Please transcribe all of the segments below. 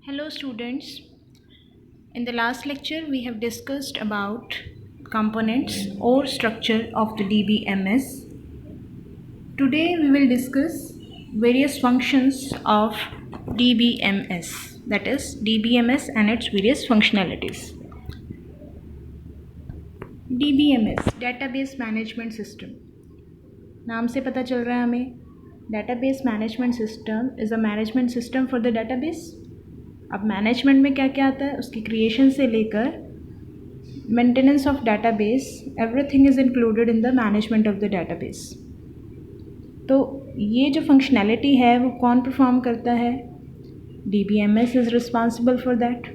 Hello students. In the last lecture we have discussed about components or structure of the DBMS. Today we will discuss various functions of DBMS, that is DBMS and its various functionalities. DBMS Database Management System, नाम से पता चल रहा है हमें Database Management System is a management system for the database. अब management में क्या क्या आता है, उसकी क्रिएशन से लेकर maintenance of database, everything is included in the management of the database. तो ये जो फंक्शनैलिटी है वो कौन परफॉर्म करता है? DBMS is responsible for that.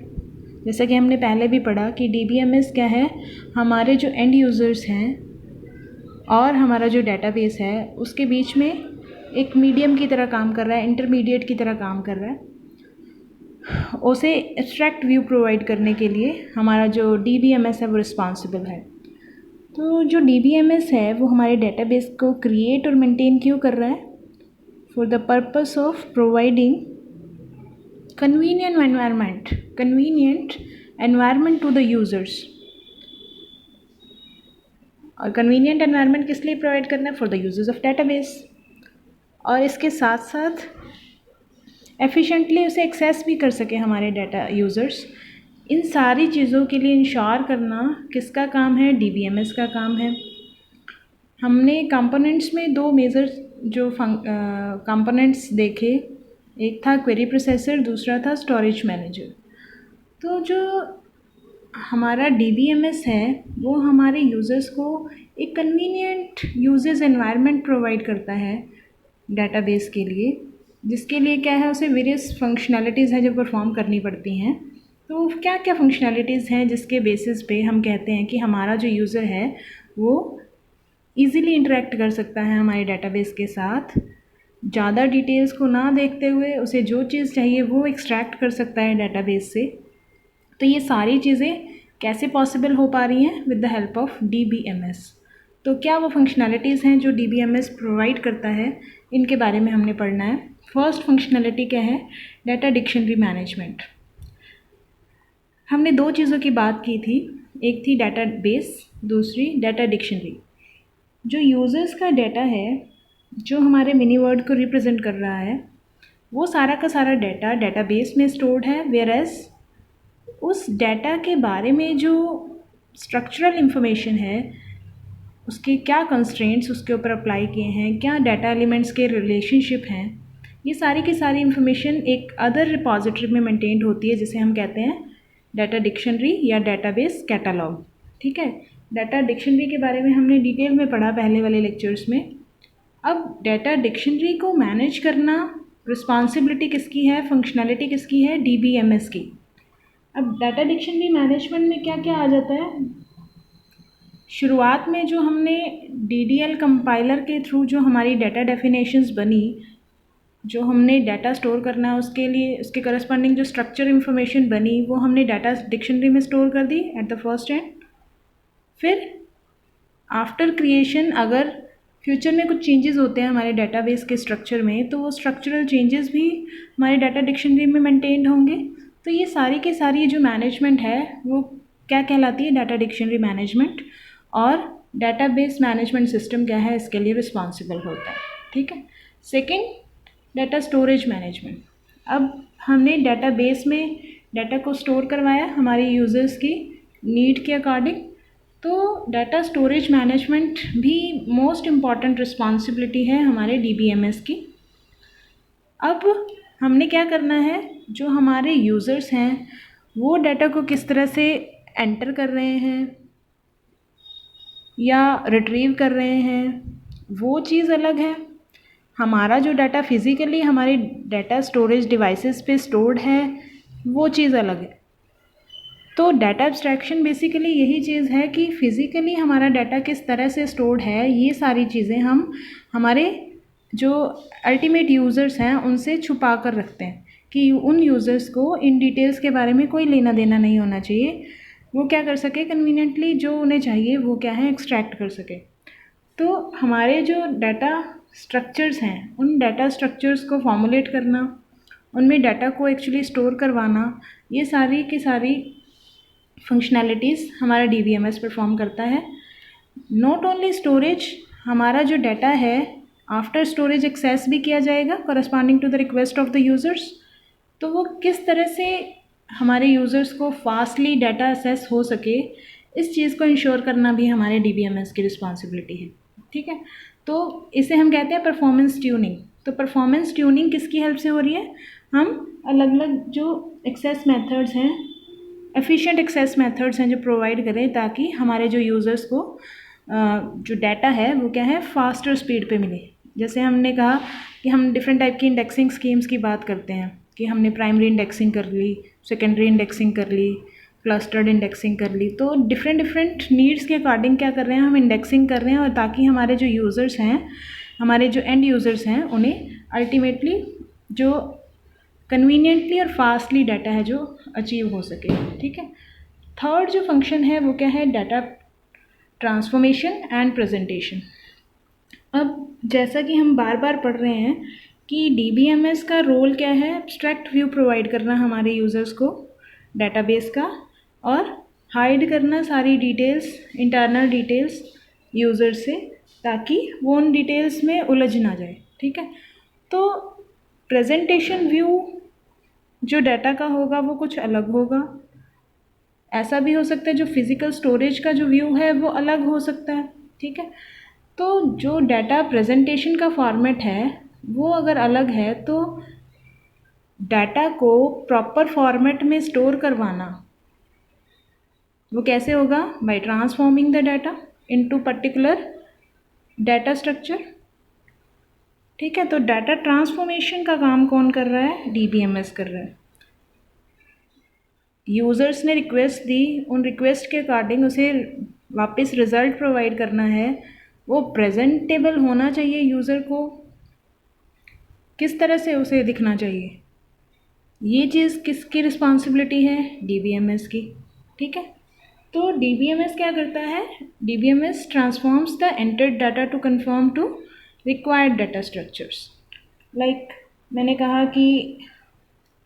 जैसा कि हमने पहले भी पढ़ा कि DBMS क्या है, हमारे जो एंड यूज़र्स हैं और हमारा जो डाटाबेस है उसके बीच में एक मीडियम की तरह काम कर रहा है, इंटरमीडिएट की तरह काम कर रहा है. उसे एब्स्ट्रैक्ट व्यू प्रोवाइड करने के लिए हमारा जो DBMS है वो रिस्पॉन्सिबल है. तो जो DBMS है वो हमारे डेटाबेस को क्रिएट और मेंटेन क्यों कर रहा है? For the purpose of providing convenient environment to the users. और कन्वीनियंट एनवायरनमेंट किस लिए प्रोवाइड करना है? For the users of database. और इसके साथ साथ एफिशिएंटली उसे एक्सेस भी कर सके हमारे डाटा यूज़र्स. इन सारी चीज़ों के लिए इंश्योर करना किसका काम है? DBMS का काम है. हमने कंपोनेंट्स में दो मेजर जो कंपोनेंट्स देखे, एक था क्वेरी प्रोसेसर, दूसरा था स्टोरेज मैनेजर. तो जो हमारा DBMS है वो हमारे यूज़र्स को एक कन्वीनियंट यूजेस एनवायरनमेंट प्रोवाइड करता है डाटाबेस के लिए, जिसके लिए क्या है, उसे वेरियस फंक्शनैलिटीज़ हैं जो परफॉर्म करनी पड़ती हैं. तो क्या क्या फंक्शनैलिटीज़ हैं जिसके बेसिस पे हम कहते हैं कि हमारा जो यूज़र है वो इजीली इंटरेक्ट कर सकता है हमारे डाटाबेस के साथ, ज़्यादा डिटेल्स को ना देखते हुए उसे जो चीज़ चाहिए वो एक्सट्रैक्ट कर सकता है डाटाबेस से. तो ये सारी चीज़ें कैसे पॉसिबल हो पा रही हैं? With the help of DBMS. तो क्या वो फंक्शनैलिटीज़ हैं जो DBMS प्रोवाइड करता है, इनके बारे में हमने पढ़ना है. फर्स्ट फंक्शनैलिटी क्या है? Data dictionary management. हमने दो चीज़ों की बात की थी, एक थी डाटाबेस, दूसरी डाटा डिक्शनरी. जो यूज़र्स का डाटा है जो हमारे मिनी वर्ड को रिप्रेजेंट कर रहा है वो सारा का सारा डाटा डाटाबेस में स्टोर्ड है, वेयर एज उस डाटा के बारे में जो स्ट्रक्चरल इंफॉर्मेशन है, उसके क्या कंस्ट्रेंट्स उसके ऊपर अप्लाई किए हैं, क्या डाटा एलिमेंट्स के रिलेशनशिप हैं, ये सारी की सारी इन्फॉर्मेशन एक अदर रिपॉजिटरी में मेंटेन्ड होती है जिसे हम कहते हैं डाटा डिक्शनरी या डाटाबेस कैटलॉग. ठीक है, डाटा डिक्शनरी के बारे में हमने डिटेल में पढ़ा पहले वाले लेक्चर्स में. अब डाटा डिक्शनरी को मैनेज करना रिस्पॉन्सिबिलिटी किसकी है, फंक्शनैलिटी किसकी है? DBMS की. अब डाटा डिक्शनरी मैनेजमेंट में क्या क्या आ जाता है? शुरुआत में जो हमने DDL कंपाइलर के थ्रू जो हमारी डाटा डेफिनेशंस बनी, जो हमने डाटा स्टोर करना है उसके लिए उसके करस्पॉन्डिंग जो स्ट्रक्चर इन्फॉर्मेशन बनी वो हमने डाटा डिक्शनरी में स्टोर कर दी एट द फर्स्ट एंड. फिर आफ्टर क्रिएशन अगर फ्यूचर में कुछ चेंजेस होते हैं हमारे डाटाबेस के स्ट्रक्चर में, तो वो स्ट्रक्चरल चेंजेस भी हमारे डाटा डिक्शनरी में मेंटेन्ड होंगे. तो ये सारी के सारी जो मैनेजमेंट है वो क्या कहलाती है? Data dictionary management. और डाटाबेस मैनेजमेंट सिस्टम क्या है, इसके लिए रिस्पॉन्सिबल होता है. ठीक है. Second, data storage management. अब हमने डाटाबेस में डाटा को स्टोर करवाया हमारे यूज़र्स की नीड के अकॉर्डिंग. तो डाटा स्टोरेज मैनेजमेंट भी मोस्ट इम्पॉर्टेंट रिस्पॉन्सिबिलिटी है हमारे DBMS की. अब हमने क्या करना है, जो हमारे यूज़र्स हैं वो डाटा को किस तरह से एंटर कर रहे हैं या रिट्रीव कर रहे हैं वो चीज़ अलग है. हमारा जो डाटा फिज़िकली हमारे डाटा स्टोरेज डिवाइसेस पे स्टोर्ड है वो चीज़ अलग है. तो डाटा एब्स्ट्रैक्शन बेसिकली यही चीज़ है कि फ़िज़िकली हमारा डाटा किस तरह से स्टोर्ड है, ये सारी चीज़ें हम हमारे जो अल्टीमेट यूज़र्स हैं उनसे छुपा कर रखते हैं कि उन यूज़र्स को इन डिटेल्स के बारे में कोई लेना देना नहीं होना चाहिए. वो क्या कर सके, कन्वीनियंटली जो उन्हें चाहिए वो क्या है, एक्सट्रैक्ट कर सके. तो हमारे जो डाटा स्ट्रक्चर्स हैं उन डाटा स्ट्रक्चर्स को फॉर्मुलेट करना, उनमें डाटा को एक्चुअली स्टोर करवाना, ये सारी की सारी फंक्शनैलिटीज़ हमारा DBMS परफॉर्म करता है। नॉट ओनली स्टोरेज, हमारा जो डाटा है आफ्टर स्टोरेज एक्सेस भी किया जाएगा corresponding to the request of the users. तो वो किस तरह से हमारे यूज़र्स को फास्टली डाटा एक्सेस हो सके, इस चीज़ को इंश्योर करना भी हमारे DBMS की रिस्पॉन्सिबिलिटी है। ठीक है, तो इसे हम कहते हैं परफॉर्मेंस ट्यूनिंग। तो परफॉर्मेंस ट्यूनिंग किसकी हेल्प से हो रही है? हम अलग अलग जो एक्सेस मेथड्स हैं, एफिशिएंट एक्सेस मेथड्स हैं जो प्रोवाइड करें ताकि हमारे जो यूज़र्स को जो डाटा है वो क्या है, फास्टर स्पीड पे मिले। जैसे हमने कहा कि हम डिफरेंट टाइप की इंडेक्सिंग स्कीम्स की बात करते हैं कि हमने प्राइमरी इंडेक्सिंग कर ली, सेकेंडरी इंडेक्सिंग कर ली, क्लस्टर्ड इंडेक्सिंग कर ली। तो डिफरेंट नीड्स के अकॉर्डिंग क्या कर रहे हैं, हम इंडेक्सिंग कर रहे हैं, और ताकि हमारे जो यूज़र्स हैं, हमारे जो एंड यूज़र्स हैं, उन्हें अल्टीमेटली जो कन्वीनियंटली और फास्टली डाटा है जो अचीव हो सके। ठीक है, थर्ड जो फंक्शन है वो क्या है, डाटा ट्रांसफॉर्मेशन एंड प्रेजेंटेशन। अब जैसा कि हम बार बार पढ़ रहे हैं कि DBMS का रोल क्या है, एब्स्ट्रैक्ट व्यू प्रोवाइड करना हमारे यूज़र्स को डाटाबेस का, और हाइड करना सारी डिटेल्स, इंटरनल डिटेल्स यूज़र से, ताकि वो उन डिटेल्स में उलझ ना जाए। ठीक है, तो प्रेजेंटेशन व्यू जो डाटा का होगा वो कुछ अलग होगा। ऐसा भी हो सकता है जो फिज़िकल स्टोरेज का जो व्यू है वो अलग हो सकता है। ठीक है, तो जो डाटा प्रेजेंटेशन का फॉर्मेट है वो अगर अलग है, तो डाटा को प्रॉपर फॉर्मेट में स्टोर करवाना वो कैसे होगा, bye transforming the data into particular data structure. ठीक है, तो डाटा ट्रांसफॉर्मेशन का काम कौन कर रहा है, DBMS कर रहा है। यूज़र्स ने रिक्वेस्ट दी, उन रिक्वेस्ट के अकॉर्डिंग उसे वापस रिज़ल्ट प्रोवाइड करना है, वो प्रेजेंटेबल होना चाहिए यूज़र को, किस तरह से उसे दिखना चाहिए, ये चीज़ किसकी रिस्पॉन्सिबिलिटी है, DBMS की। ठीक है, तो DBMS क्या करता है, DBMS transforms the entered data to confirm to required data structures. Like मैंने कहा कि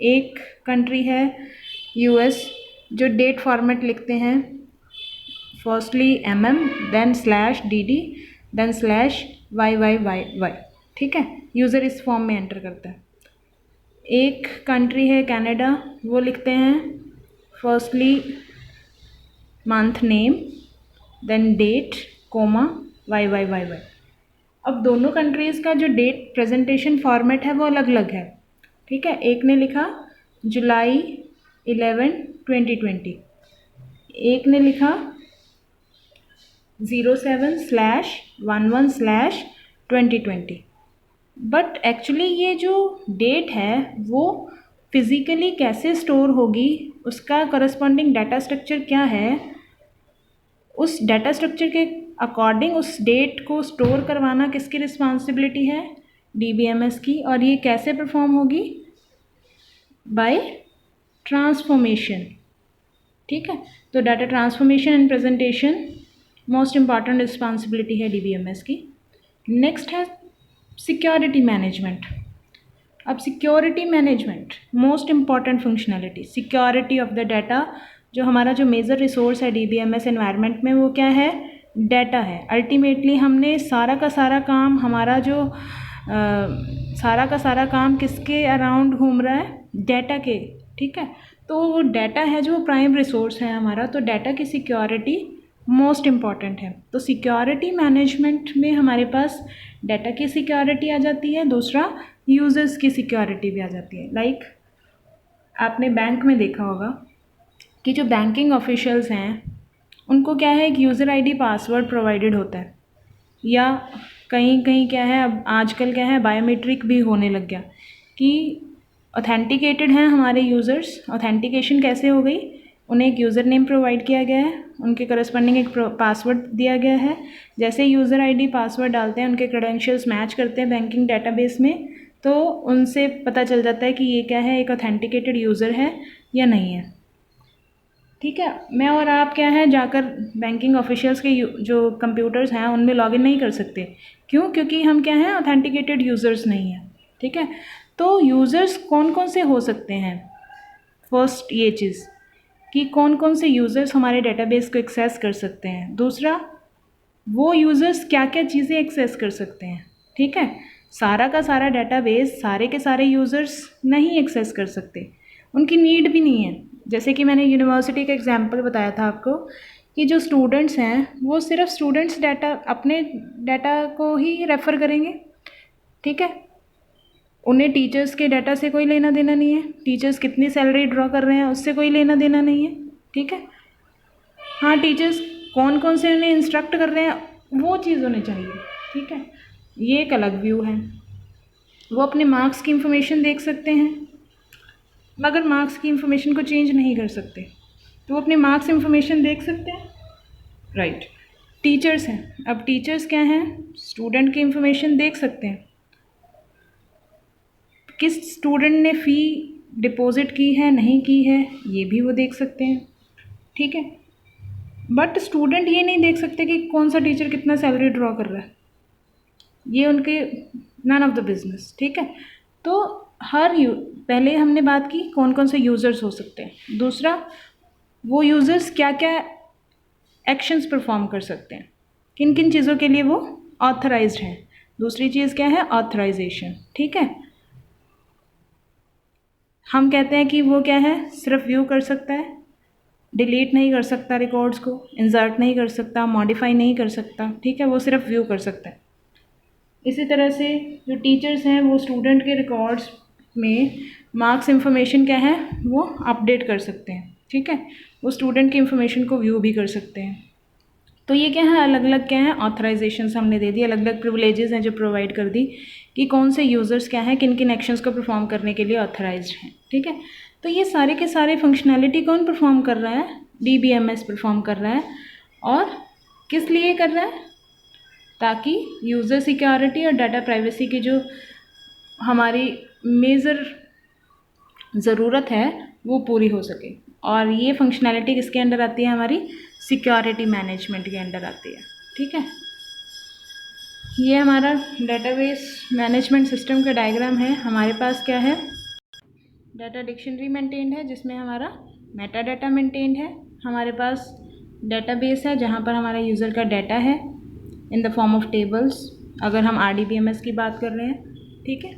एक कंट्री है US, जो डेट फॉर्मेट लिखते हैं, firstly then /DD then /YYYY। ठीक है, यूज़र इस फॉर्म में एंटर करता है। एक कंट्री है कनाडा, वो लिखते हैं firstly month name then date YYYY। अब दोनों कंट्रीज़ का जो डेट प्रेजेंटेशन फॉर्मेट है वो अलग अलग है। ठीक है, एक ने लिखा जुलाई 11, 2020, एक ने लिखा 07/11/2020। बट एक्चुअली ये जो डेट है वो फिज़िकली कैसे स्टोर होगी, उसका करस्पॉन्डिंग डाटा स्ट्रक्चर क्या है, उस डाटा स्ट्रक्चर के अकॉर्डिंग उस डेट को स्टोर करवाना किसकी रिस्पॉन्सिबिलिटी है, DBMS की। और ये कैसे परफॉर्म होगी, बाय ट्रांसफॉर्मेशन। ठीक है, तो data transformation and presentation most important responsibility है DBMS की। नेक्स्ट है सिक्योरिटी मैनेजमेंट। अब security management most important functionality, security of the data. जो हमारा जो मेजर रिसोर्स है DBMS एनवायरनमेंट में वो क्या है, डाटा है। अल्टीमेटली हमने सारा का सारा काम, हमारा जो सारा का सारा काम किसके अराउंड घूम रहा है, डाटा के। ठीक है, तो वो डाटा है जो प्राइम रिसोर्स है हमारा, तो डाटा की सिक्योरिटी मोस्ट इम्पॉर्टेंट है। तो सिक्योरिटी मैनेजमेंट में हमारे पास डाटा की सिक्योरिटी आ जाती है, दूसरा यूज़र्स की सिक्योरिटी भी आ जाती है। लाइक आपने बैंक में देखा होगा कि जो बैंकिंग ऑफिशियल्स हैं उनको क्या है, एक यूज़र ID पासवर्ड प्रोवाइडेड होता है, या कहीं कहीं क्या है, अब आजकल क्या है, बायोमेट्रिक भी होने लग गया कि ऑथेंटिकेटेड हैं हमारे यूज़र्स। ऑथेंटिकेशन कैसे हो गई, उन्हें एक यूज़र नेम प्रोवाइड किया गया है, उनके करस्पॉन्डिंग एक पासवर्ड दिया गया है। जैसे यूज़र ID पासवर्ड डालते हैं, उनके क्रेडेंशियल्स मैच करते हैं बैंकिंग डेटाबेस में, तो उनसे पता चल जाता है कि ये क्या है, एक ऑथेंटिकेटेड यूज़र है या नहीं है। ठीक है, मैं और आप क्या है, जाकर बैंकिंग ऑफिशियल्स के जो कंप्यूटर्स हैं उनमें लॉगिन नहीं कर सकते। क्यों, क्योंकि हम क्या हैं, ऑथेंटिकेटेड यूज़र्स नहीं हैं। ठीक है, तो यूज़र्स कौन कौन से हो सकते हैं, फर्स्ट ये चीज़ कि कौन कौन से यूज़र्स हमारे डेटाबेस को एक्सेस कर सकते हैं। दूसरा, वो यूज़र्स क्या क्या चीज़ें एक्सेस कर सकते हैं। ठीक है, सारा का सारा डेटाबेस सारे के सारे यूज़र्स नहीं एक्सेस कर सकते, उनकी नीड भी नहीं है। जैसे कि मैंने यूनिवर्सिटी का एग्जांपल बताया था आपको कि जो स्टूडेंट्स हैं वो सिर्फ स्टूडेंट्स डाटा, अपने डाटा को ही रेफ़र करेंगे। ठीक है, उन्हें टीचर्स के डाटा से कोई लेना देना नहीं है, टीचर्स कितनी सैलरी ड्रॉ कर रहे हैं उससे कोई लेना देना नहीं है। ठीक है, हाँ, टीचर्स कौन कौन से उन्हें इंस्ट्रक्ट कर रहे हैं वो चीज़ होनी चाहिए। ठीक है, ये एक अलग व्यू है। वो अपने मार्क्स की इंफॉर्मेशन देख सकते हैं, मगर मार्क्स की इंफॉर्मेशन को चेंज नहीं कर सकते, तो वो अपने मार्क्स इंफॉर्मेशन देख सकते हैं। राइट, टीचर्स हैं, अब टीचर्स क्या हैं, स्टूडेंट की इंफॉर्मेशन देख सकते हैं, किस स्टूडेंट ने फ़ी डिपॉजिट की है नहीं की है ये भी वो देख सकते हैं। ठीक है, बट स्टूडेंट ये नहीं देख सकते कि कौन सा टीचर कितना सैलरी ड्रॉ कर रहा है, ये उनके नन ऑफ द बिजनेस। ठीक है, तो पहले हमने बात की कौन कौन से यूज़र्स हो सकते हैं। दूसरा, वो यूज़र्स क्या क्या एक्शंस परफॉर्म कर सकते हैं, किन किन चीज़ों के लिए वो ऑथराइज्ड हैं। दूसरी चीज़ क्या है, ऑथराइजेशन। ठीक है, हम कहते हैं कि वो क्या है, सिर्फ व्यू कर सकता है, डिलीट नहीं कर सकता रिकॉर्ड्स को, इंसर्ट नहीं कर सकता, मॉडिफाई नहीं कर सकता। ठीक है, वो सिर्फ व्यू कर सकता है। इसी तरह से जो टीचर्स हैं वो स्टूडेंट के रिकॉर्ड्स में मार्क्स इंफॉर्मेशन क्या है वो अपडेट कर सकते हैं। ठीक है, वो स्टूडेंट की इंफॉर्मेशन को व्यू भी कर सकते हैं। तो ये क्या है, अलग अलग क्या है, ऑथराइजेशन हमने दे दी, अलग अलग प्रिविलेजेस हैं जो प्रोवाइड कर दी कि कौन से यूज़र्स क्या हैं, किन किन एक्शंस को परफॉर्म करने के लिए ऑथराइज्ड हैं। ठीक है, तो ये सारे के सारे फंक्शनैलिटी कौन परफॉर्म कर रहा है, DBMS परफॉर्म कर रहा है। और किस लिए कर रहा है, ताकि यूज़र सिक्योरिटी और डाटा प्राइवेसी की जो हमारी मेजर ज़रूरत है वो पूरी हो सके। और ये फंक्शनैलिटी किसके अंडर आती है, हमारी सिक्योरिटी मैनेजमेंट के अंडर आती है। ठीक है, ये हमारा डेटाबेस मैनेजमेंट सिस्टम का डायग्राम है। हमारे पास क्या है, डाटा डिक्शनरी मेंटेन्ड है जिसमें हमारा मेटा डाटा मेंटेन्ड है। हमारे पास डेटाबेस है जहाँ पर हमारा यूज़र का डाटा है in the form of tables, अगर हम RDBMS की बात कर रहे हैं। ठीक है,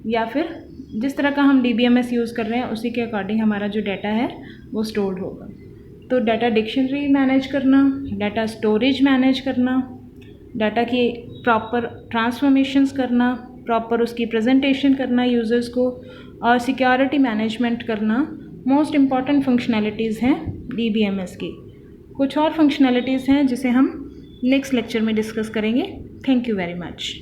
या फिर जिस तरह का हम DBMS यूज़ कर रहे हैं उसी के अकॉर्डिंग हमारा जो डाटा है वो स्टोर्ड होगा। तो डाटा डिक्शनरी मैनेज करना, डाटा स्टोरेज मैनेज करना, डाटा की प्रॉपर ट्रांसफॉर्मेशंस करना, प्रॉपर उसकी प्रेजेंटेशन करना यूज़र्स को, और सिक्योरिटी मैनेजमेंट करना मोस्ट इम्पॉर्टेंट फंक्शनैलिटीज़ हैं DBMS की। कुछ और फंक्शनैलिटीज़ हैं जिसे हम नेक्स्ट लेक्चर में डिस्कस करेंगे। Thank you very much.